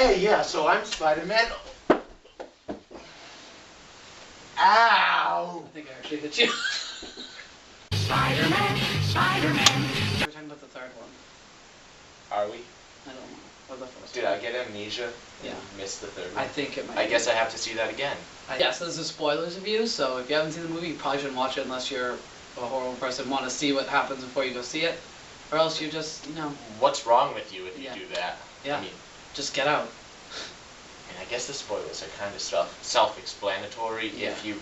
Hey, yeah, so I'm Spider-Man. Ow! I think I actually hit you. Spider-Man, Spider-Man. We're talking about the third one. Are we? I don't know. Or the first Did one. I get amnesia? Yeah. Missed the third one? I think it might I be. guess I have to see that again. Yeah, so this is spoilers review, so if you haven't seen the movie, you probably shouldn't watch it unless you're a horror person, want to see what happens before you go see it. Or else you're just, you know... What's wrong with you if you Yeah. do that? Yeah. I mean, Just get out. I guess the spoilers are kind of self-explanatory Yeah. if you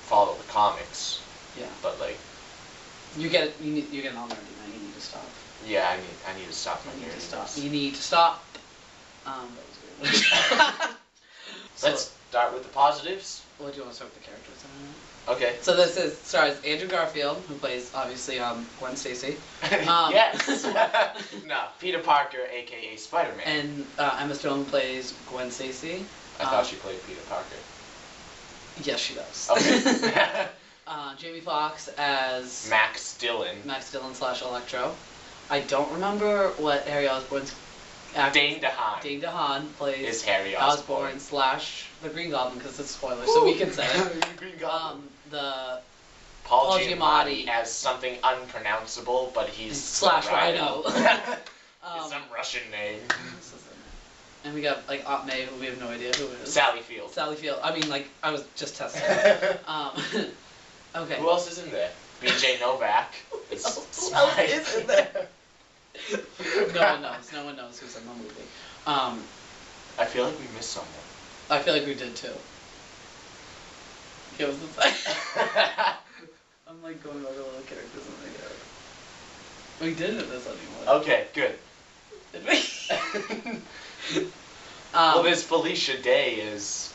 follow the comics. Yeah. But like, You get it. You're getting on there, man. You need to stop. yeah, I need to stop my You need hearing to stop. this. You need to stop. That was weird. Let's start with the positives. What do you want to start with the characters? Okay. So this stars Andrew Garfield, who plays obviously Gwen Stacy. Yes. No, Peter Parker, aka Spider-Man. And Emma Stone plays Gwen Stacy. I thought she played Peter Parker. Yes, she does. Okay. Jamie Foxx as Max Dillon. Max Dillon / Electro. I don't remember what Harry Osborn's actor. Dane DeHaan. Dane DeHaan plays Is Harry Osborn. / the Green Goblin, because it's spoilers, so we can say it. Green Goblin. The Paul Giamatti Giamatti as something unpronounceable, but he's Slasher, I know. It's some Russian name. And we got like Aunt May, who we have no idea who it is. Sally Field. Sally Field. I mean, like, I was just testing. Okay. Who else is in there? BJ Novak. Who else is in there? No one knows who's in the movie. I feel like we missed someone. I feel like we did too. Give us a second. I'm like going over all the characters in the game. We didn't miss anyone. Okay, good. Did we? Well, there's Felicia Day as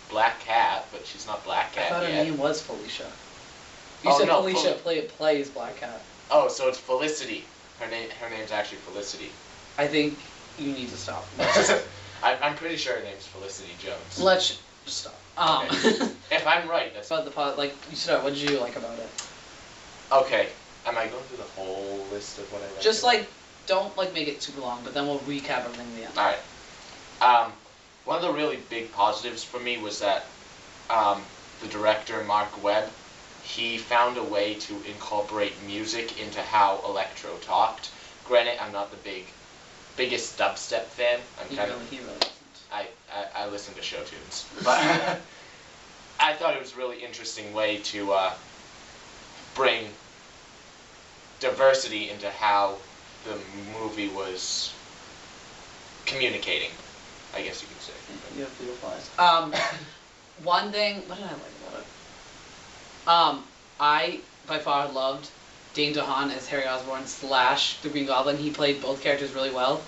Black Cat, but she's not Black Cat I thought her yet. name was Felicia. You Oh, said no, Felicia plays Black Cat. Oh, so it's Felicity. Her name's actually Felicity. I think you need to stop. I'm pretty sure her name's Felicity Jones. Let's just stop. Okay. If I'm right, that's About the pod, like, you start. What did you like about it? okay. Am I going through the whole list of what I liked? Just like, don't like make it super long, but then we'll recap everything in the end. Alright. One of the really big positives for me was that the director, Mark Webb, he found a way to incorporate music into how Electro talked. Granted, I'm not the biggest dubstep fan. He really isn't. I listen to show tunes. But I thought it was a really interesting way to bring diversity into how the movie was communicating, I guess you could say. You have beautiful eyes. One thing, what did I like about it? I by far loved Dane DeHaan as Harry Osborn / the Green Goblin. He played both characters really well.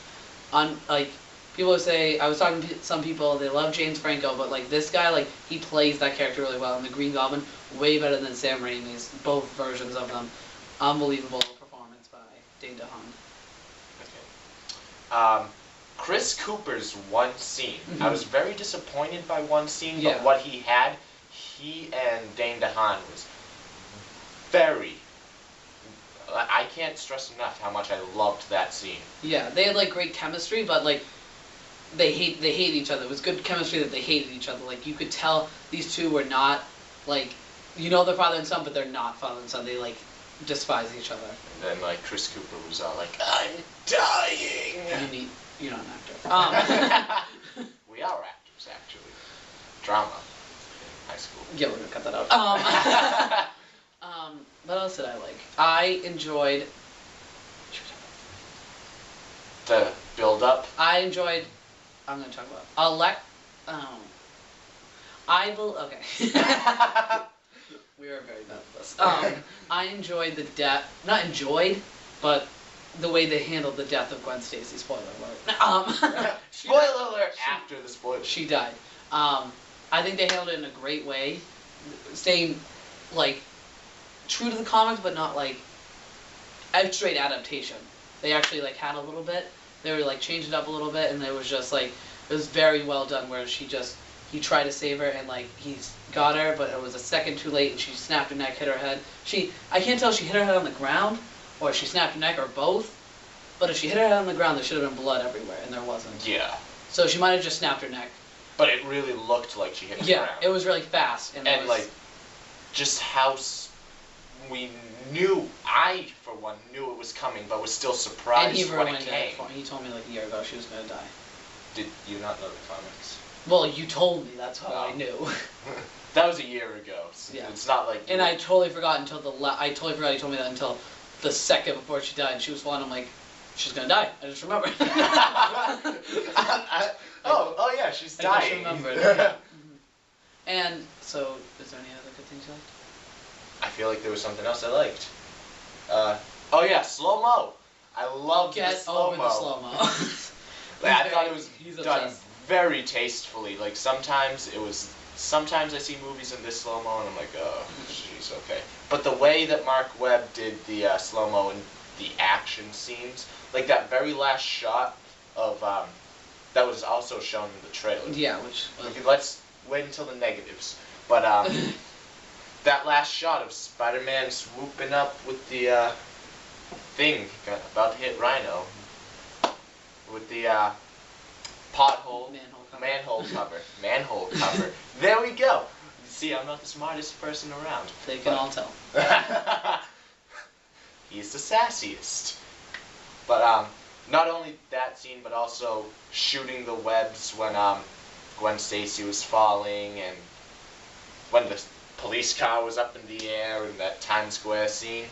Like, people would say, I was talking to some people, they love James Franco, but like this guy, like, he plays that character really well. And the Green Goblin, way better than Sam Raimi's, both versions of them. Unbelievable performance by Dane DeHaan. Okay. Chris Cooper's one scene. I was very disappointed by one scene, but Yeah. what he had, he and Dane DeHaan was very... I can't stress enough how much I loved that scene. Yeah, they had like great chemistry, but like they hate each other. It was good chemistry that they hated each other. Like you could tell these two were not like, you know, they're father and son, but they're not father and son. They like despise each other. And then like Chris Cooper was all like, "I'm dying." You're not an actor. We are actors, actually. Drama in high school. Yeah, we're gonna cut that out. What else did I like? I enjoyed. The build-up. I'm gonna talk about okay. We are very bad at this. I enjoyed the death. Not enjoyed, but the way they handled the death of Gwen Stacy. Spoiler alert. Spoiler alert! After the spoiler. She died. I think they handled it in a great way, staying like true to the comics, but not like a straight adaptation. They actually like had a little bit. They were like changed it up a little bit, and it was just like it was very well done. Where he tried to save her, and like he's got her, but it was a second too late, and she snapped her neck, hit her head. I can't tell if she hit her head on the ground, or if she snapped her neck, or both. But if she hit her head on the ground, there should have been blood everywhere, and there wasn't. Yeah. So she might have just snapped her neck. But it really looked like she hit the Yeah, ground. it was really fast. And like, just how we knew, I for one knew it was coming, but was still surprised and he when ruined it came. He told me like a year ago she was gonna die. Did you not know the comics? Well, you told me. That's how I knew. That was a year ago. So Yeah. It's not like. And I totally forgot until I totally forgot he told me that until the second before she died. And she was falling. I'm like, she's gonna die. I just remembered. Oh yeah, she's dying. I just remembered. Yeah. And so, is there any other good things you liked? I feel like there was something else I liked. Oh yeah, slow mo. I loved the slow mo. Get over the slow mo. I thought it was done obsessed. very tastefully. Like sometimes I see movies in this slow mo and I'm like, oh, jeez, okay. But the way that Mark Webb did the slow mo and the action scenes, like that very last shot of that was also shown in the trailer. Yeah, which. Okay, let's wait until the negatives. But that last shot of Spider-Man swooping up with the thing about to hit Rhino with the manhole cover. There we go. See, I'm not the smartest person around. They can all tell. He's the sassiest. But not only that scene, but also shooting the webs when Gwen Stacy was falling, and when the police car was up in the air, and that Times Square scene.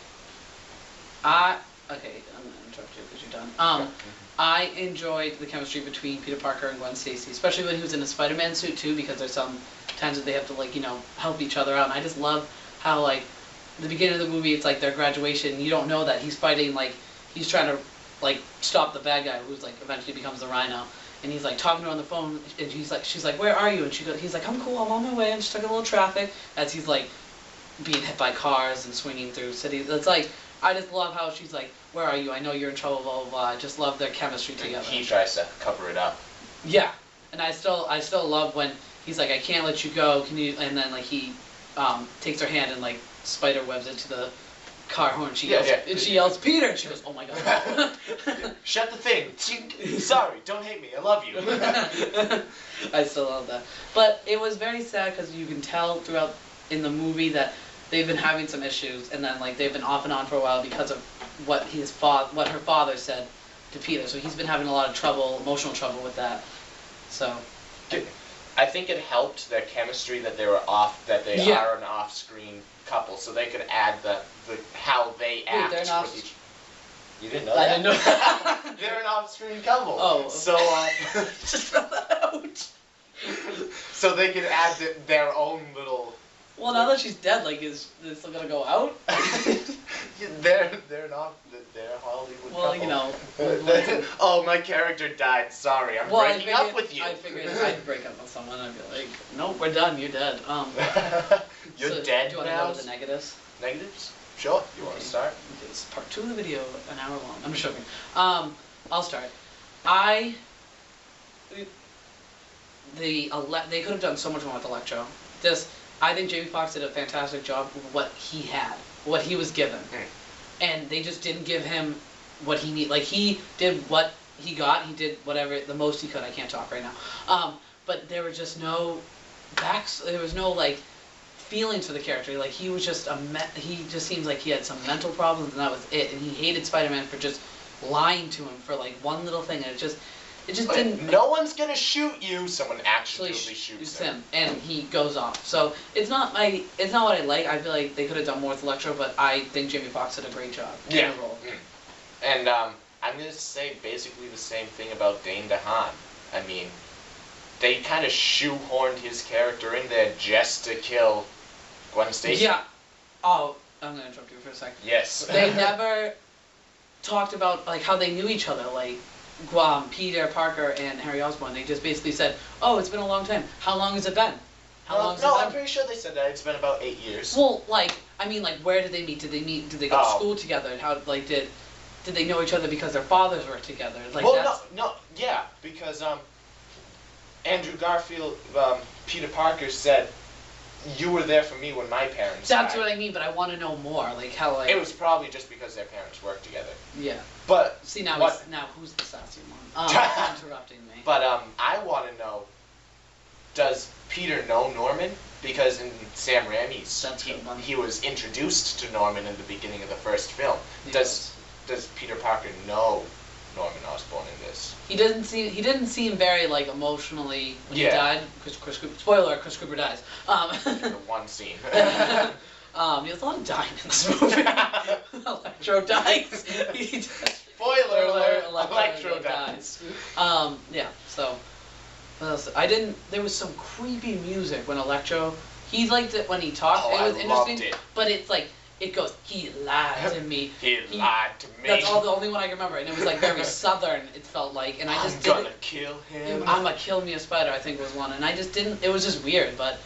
Okay, I'm gonna interrupt you because you're done. I enjoyed the chemistry between Peter Parker and Gwen Stacy, especially when he was in a Spider-Man suit too, because there's some times that they have to like, you know, help each other out. And I just love how like the beginning of the movie, it's like their graduation. You don't know that he's fighting, like he's trying to like stop the bad guy who's like eventually becomes the Rhino, and he's like talking to her on the phone, and she's like, where are you? And he's like, I'm cool, I'm on my way, I'm just stuck in a little traffic, as he's like being hit by cars and swinging through cities. It's like, I just love how she's like, where are you? I know you're in trouble, blah, blah, blah. I just love their chemistry together. He tries to cover it up. Yeah, and I still love when he's like, I can't let you go, can you, and then like he takes her hand and like spider webs into the car horn. She yells, Peter, and she goes, oh my god. Shut the thing. Sorry, don't hate me, I love you. I still love that. But it was very sad because you can tell throughout in the movie that they've been having some issues, and then like they've been off and on for a while because of what her father said to Peter. So he's been having a lot of trouble, emotional trouble with that. So I think it helped their chemistry that they are an off-screen couple, so they could add the how they act with each. You didn't know that? I didn't know. They're an off-screen couple. Oh. So just throw that out. So they could add their own little. Well, now that she's dead, like, is it still gonna go out? They're Hollywood. Well, couple. you know. Oh, my character died. Sorry, I'm breaking up with you. I figured if I'd break up with someone, I'd be like, nope, we're done. You're dead. You're so dead. Do you want to go to the negatives? Negatives? Sure. You want to start? It's part 2 of the video, an hour long. I'm just joking. I'll start. They could have done so much more with Electro. I think Jamie Foxx did a fantastic job with what he had, what he was given. And they just didn't give him what he needed. Like, he did what he got. He did whatever, the most he could. I can't talk right now. But there were just no there was no, like, feelings for the character. Like, he was just he just seems like he had some mental problems, and that was it. And he hated Spider-Man for just lying to him for, like, one little thing. And it just didn't. No one's gonna shoot you. Someone actually shoots him, and he goes off. So it's not what I like. I feel like they could have done more with Electro, but I think Jamie Foxx did a great job in the role. And I'm gonna say basically the same thing about Dane DeHaan. I mean, they kind of shoehorned his character in there just to kill Gwen Stacy. Yeah. Oh, I'm gonna interrupt you for a second. Yes. They never talked about like how they knew each other, like. Peter Parker and Harry Osborn. They just basically said, "Oh, it's been a long time. How long has it been? How long has it been?" I'm pretty sure they said that it's been about 8 years. Well, like, I mean, like, where did they meet? Did they go to school together? And how, like, did they know each other because their fathers were together? Like, because Andrew Garfield, Peter Parker said, you were there for me when my parents That's died. what I mean, but I want to know more. Like how like. It was probably just because their parents worked together. Yeah. But see now, what, now who's the sassy one? Interrupting me. But I want to know, does Peter know Norman? Because in Sam Raimi's, he was introduced to Norman in the beginning of the first film. Does Peter Parker know Norman Osborn in this? He didn't seem very like emotionally when he died. Spoiler: Chris Cooper dies. The one scene. There's a lot of dying in this movie. Electro dies. Spoiler alert! Electro dies. Yeah. So. There was some creepy music when Electro, he liked it when he talked, it was interesting, but it's like, it goes, he lied to me. he lied to me. That's the only one I can remember, and it was like very southern, it felt like, and I just I'm gonna kill him. I'm gonna kill me a spider, I think was one, and I just didn't, it was just weird, but,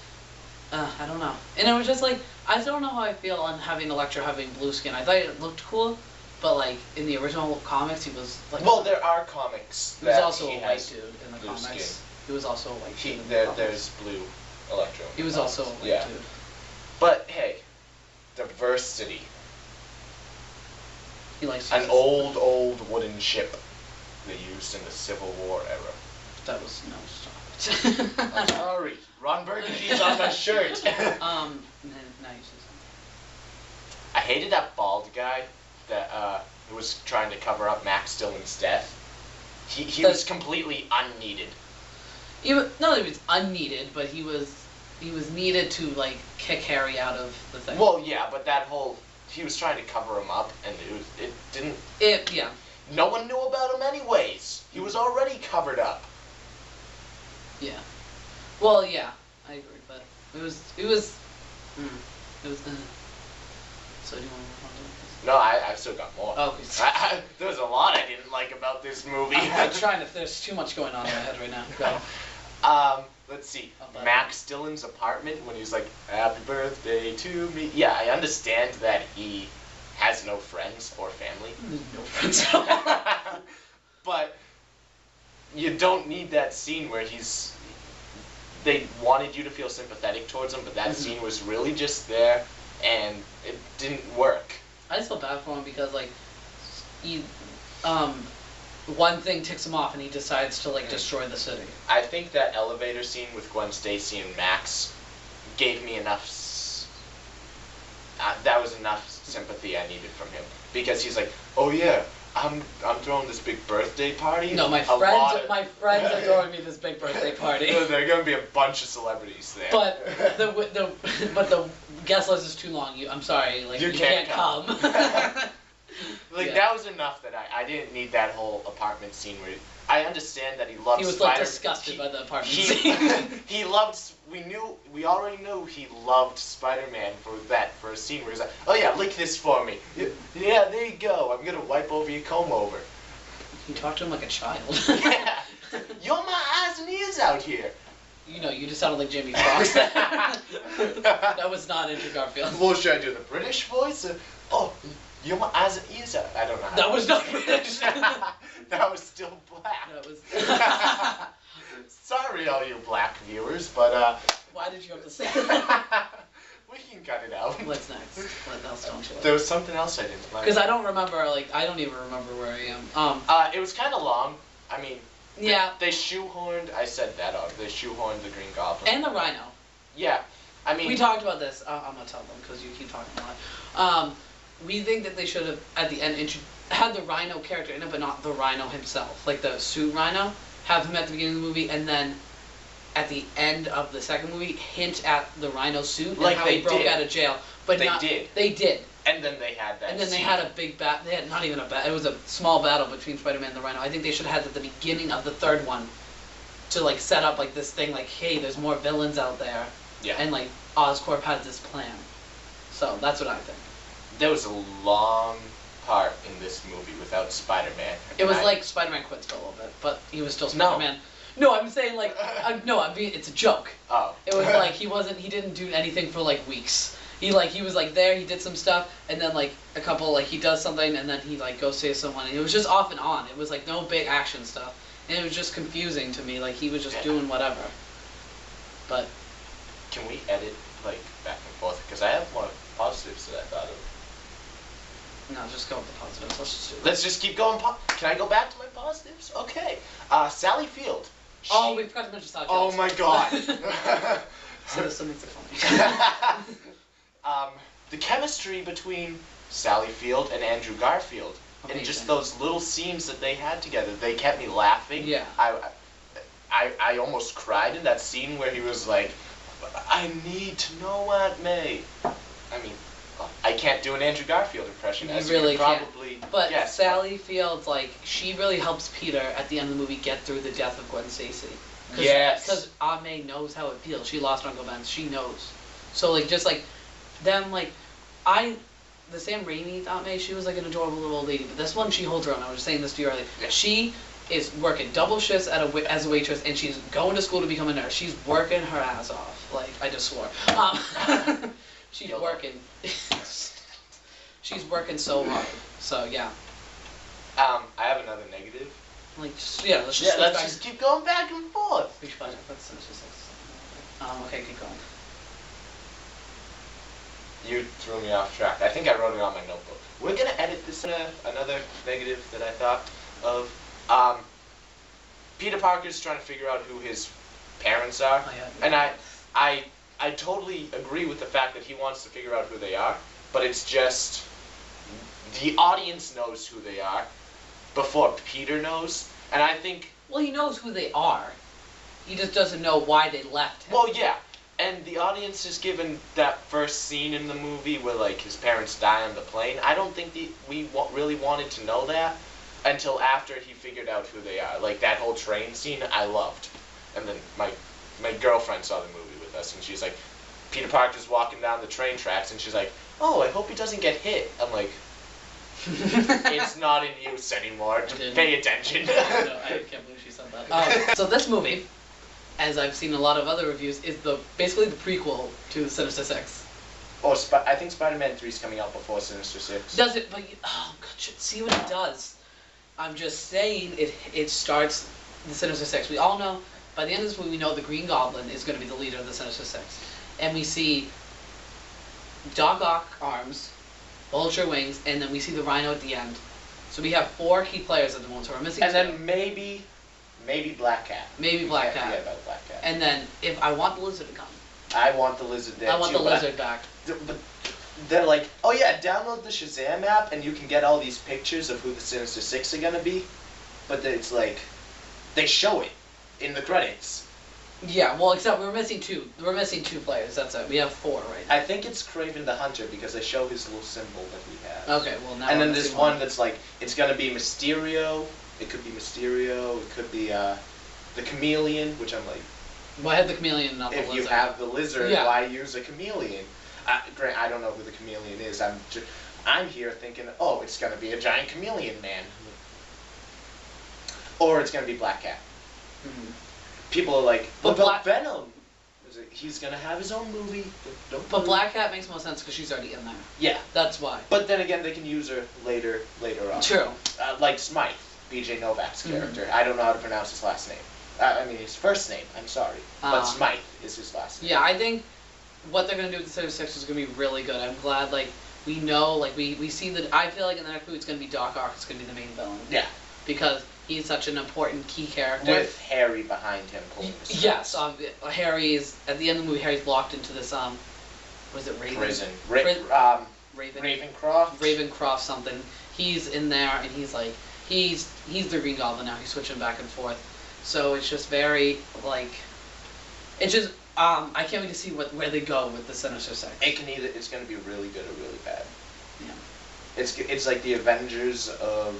I don't know. And it was just like, I don't know how I feel on having Electro having blue skin. I thought it looked cool, but like, in the original comics, he was like... Well, there are comics he was also a white dude in the comics. Skin. He was also a white dude. There's blue Electro. He was also a white dude. But hey, diversity. He likes an old wooden ship they used in the Civil War era. That was stop it. I'm sorry. Ron Burgundy's on my shirt. Now you say something. I hated that bald guy that who was trying to cover up Max Dillon's death. He was completely unneeded. He was unneeded, but he was needed to like kick Harry out of the thing. Well, yeah, but that whole he was trying to cover him up, and it didn't. Yeah. No one knew about him anyways. He was already covered up. Yeah. Well, yeah, I agree, but it was. So do you want to move on to this? No, I've still got more. Oh, okay. There was a lot I didn't like about this movie. I'm trying to. There's too much going on in my head right now. Go. Let's see. Max Dillon's apartment when he's like, "Happy birthday to me." Yeah, I understand that he has no friends or family. No friends at all. But you don't need that scene where they wanted you to feel sympathetic towards him, but that scene was really just there, and it didn't work. I just felt bad for him because like, one thing ticks him off and he decides to like destroy the city. I think that elevator scene with Gwen Stacy and Max gave me enough. That was enough sympathy I needed from him, because he's like, "Oh yeah, I'm throwing this big birthday party." No, my friends are throwing me this big birthday party. There are gonna be a bunch of celebrities there. But the guest list is too long. I'm sorry, like you can't come. That was enough that I didn't need that whole apartment scene where I understand that he loved. He was like disgusted by the apartment scene. He loved. We already knew he loved Spider-Man for a scene where he's like, "Oh yeah, lick this for me. Yeah, there you go. I'm gonna wipe over your comb over." You talk to him like a child. Yeah, you're my eyes and ears out here. You just sounded like Jamie Foxx. That was not Andrew Garfield. Well, should I do the British voice? You're my eyes and ears out. I don't know. That was not British. That was still black. That was. Sorry, all you black viewers, but why did you have to say that? We can cut it out. What's next? What else don't you like? There was something else I didn't like. Because I don't remember. I don't even remember where I am. It was kind of long. I mean. Yeah. They shoehorned. I said that off. They shoehorned the Green Goblin. And the Rhino. Yeah. I mean. We talked about this. I'm gonna tell them because you keep talking a lot. We think that they should have at the end had the Rhino character in it, but not the Rhino himself, like the suit Rhino. Have him at the beginning of the movie, and then at the end of the second movie, hint at the Rhino suit and how he broke out of jail. But they did. And then they had that. And then they had a big bat. They had not even a bat. It was a small battle between Spider-Man and the Rhino. I think they should have had at the beginning of the third one, to like set up like this thing, like, hey, there's more villains out there. Yeah. And like Oscorp has this plan. So that's what I think. There was a long part in this movie without Spider-Man. It was like Spider-Man quit for a little bit, but he was still Spider-Man. No, I'm saying like, it's a joke. Oh. It was like he didn't do anything for like weeks. He was like there, he did some stuff, and then like a couple, like he does something, and then he like goes save someone, and it was just off and on. It was like no big action stuff, and it was just confusing to me, like he was just doing whatever. But Can we edit like back and forth? Because I have more positives that I thought of. No, just go with the positives. Let's just do it. Let's just keep going. Can I go back to my positives? Okay. Sally Field. Oh, we forgot to mention Sally Field. Oh my god. So this makes it funny. The chemistry between Sally Field and Andrew Garfield, Amazing. and just those little scenes that they had together, they kept me laughing. Yeah. I almost cried in that scene where he was like, "I need to know Aunt May." I mean, I can't do an Andrew Garfield impression, as really you can probably But guess. Sally Fields, like, she really helps Peter at the end of the movie get through the death of Gwen Stacy. Yes. Because Aunt May knows how it feels. She lost Uncle Ben. She knows. So, like, just like them, like, the Sam Raimi Aunt May, she was like an adorable little old lady. But this one, she holds her own. I was just saying this to you earlier. Yeah. She is working double shifts as a waitress, and she's going to school to become a nurse. She's working her ass off. Like, I just swore. She's working. She's working so hard. So, yeah. I have another negative. Like, let's just keep going back and forth. We should probably talk about the Sinister Six. Okay, keep going. You threw me off track. I think I wrote it on my notebook. We're gonna edit this in another negative that I thought of. Peter Parker's trying to figure out who his parents are, and I totally agree with the fact that he wants to figure out who they are, but it's just the audience knows who they are before Peter knows, and I think... Well, he knows who they are. He just doesn't know why they left him. Well, yeah, and the audience is given that first scene in the movie where, like, his parents die on the plane. I don't think we really wanted to know that until after he figured out who they are. Like, that whole train scene, I loved. And then my girlfriend saw the movie with us, and she's like, Peter Parker's walking down the train tracks, and she's like, "Oh, I hope he doesn't get hit." I'm like, it's not in use anymore. Pay attention. No, I can't believe she said that. So this movie, as I've seen a lot of other reviews, is basically the prequel to Sinister Six. Oh, I think Spider-Man 3 is coming out before Sinister Six. Does it? But oh god, see what it does. I'm just saying it starts the Sinister Six. We all know by the end of this movie we know the Green Goblin is going to be the leader of the Sinister Six, and we see Doc Ock arms, Vulture wings, and then we see the Rhino at the end. So we have 4 key players at the moment. So we're missing. And 2. then maybe Black Cat. Maybe Black Cat. Forget about Black Cat. And then if I want the Lizard to come. I want the Lizard there I want too, the Lizard back. But they're like, oh yeah, download the Shazam app and you can get all these pictures of who the Sinister Six are gonna be. But it's like, they show it in the credits. Yeah, well, except we're missing 2. We're missing 2 players. That's it. We have 4 right now. I think it's Kraven the Hunter because they show his little symbol that he has. Okay, well now. And then there's one that's like, it's gonna be Mysterio. It could be Mysterio. It could be the Chameleon, which I'm like. Why have the Chameleon, not the If Lizard? you have the Lizard, Yeah. why use a Chameleon? Grant, I don't know who the Chameleon is. I'm here thinking, oh, it's gonna be a giant Chameleon man, or it's gonna be Black Cat. Mm-hmm. People are like, But what about Venom? He's gonna have his own movie. But Black Cat makes more sense because she's already in there. Yeah. That's why. But then again, they can use her later on. True. Like Smythe, B.J. Novak's character. I don't know how to pronounce his last name. I mean, his first name. I'm sorry, but Smythe is his last name. Yeah, I think what they're gonna do with the Sinister Six is gonna be really good. I'm glad, like, we know, like, we see that. I feel like in the next movie it's gonna be Doc Ock. It's gonna be the main villain. Yeah. Because he's such an important key character. With Harry behind him pulling the strings. Yes, Harry is at the end of the movie. Harry's locked into this was it Raven? Prison. Raven. Ravencroft. Ravencroft something. He's in there and he's like he's the Green Goblin now. He's switching back and forth. So it's just very like it's just I can't wait to see where they go with the Sinister Six. It's gonna be really good or really bad. Yeah. It's like the Avengers of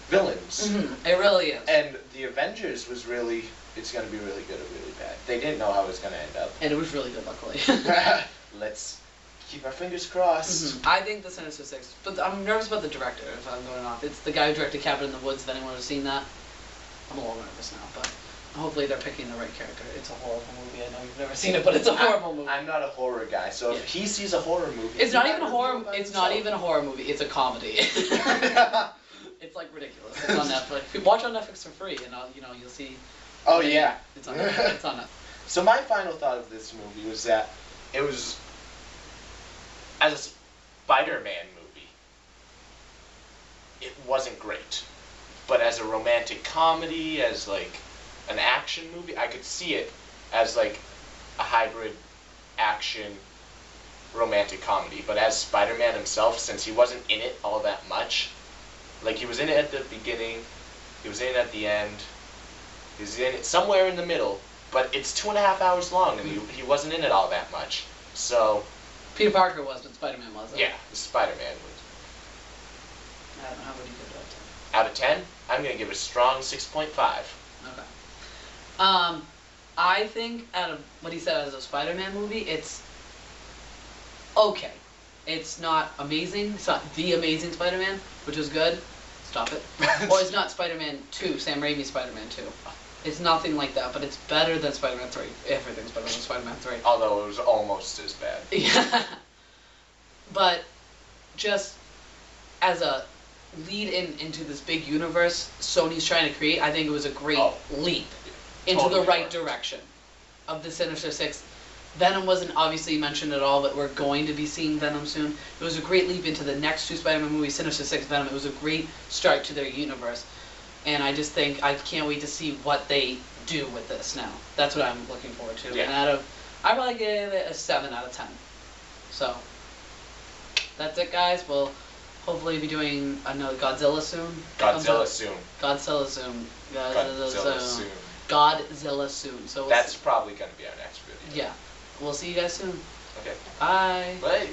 villains. Mm-hmm. It really is. And the Avengers was really, it's going to be really good or really bad. They didn't know how it was going to end up. And it was really good, luckily. Let's keep our fingers crossed. Mm-hmm. I think the Sinister Six, but I'm nervous about the director, if I'm going off. It's the guy who directed Cabin in the Woods, if anyone has seen that. I'm a little nervous now, but hopefully they're picking the right character. It's a horrible movie. I know you've never seen it, but it's a horrible movie. I'm not a horror guy, so if he sees a horror movie... It's not even a horror, it's not even a horror movie, it's a comedy. It's like ridiculous. It's on Netflix. Watch on Netflix for free, and you'll see. Oh yeah. It's on Netflix. It's on Netflix. So my final thought of this movie was that it was, as a Spider-Man movie, it wasn't great. But as a romantic comedy, as like an action movie, I could see it as like a hybrid action romantic comedy. But as Spider-Man himself, since he wasn't in it all that much, like he was in it at the beginning, he was in it at the end, he was in it somewhere in the middle, but it's 2.5 hours long and he wasn't in it all that much. So Peter Parker was, but Spider-Man wasn't. yeah, Spider-Man was. I don't know, how would you give it Out of 10, I'm going to give it a strong 6.5. Okay. I think out of what he said as a Spider-Man movie, it's okay. It's not amazing. It's not the Amazing Spider-Man, which was good. Stop it. Or it's not Spider-Man 2, Sam Raimi's Spider-Man 2. It's nothing like that, but it's better than Spider-Man 3. Everything's better than Spider-Man 3. Although it was almost as bad. Yeah. But just as a lead into this big universe Sony's trying to create, I think it was a great leap into Totally the right worked. direction of the Sinister Six. Venom wasn't obviously mentioned at all, but we're going to be seeing Venom soon. It was a great leap into the next 2 Spider-Man movies, Sinister Six, Venom. It was a great start to their universe. And I just think I can't wait to see what they do with this now. That's what I'm looking forward to. Yeah. And I probably give it a 7 out of 10. So, that's it, guys. We'll hopefully be doing another Godzilla soon. Godzilla soon. Godzilla soon. Godzilla soon. Godzilla soon. So That's probably going to be our next video. yeah. We'll see you guys soon. Okay. Bye. Bye.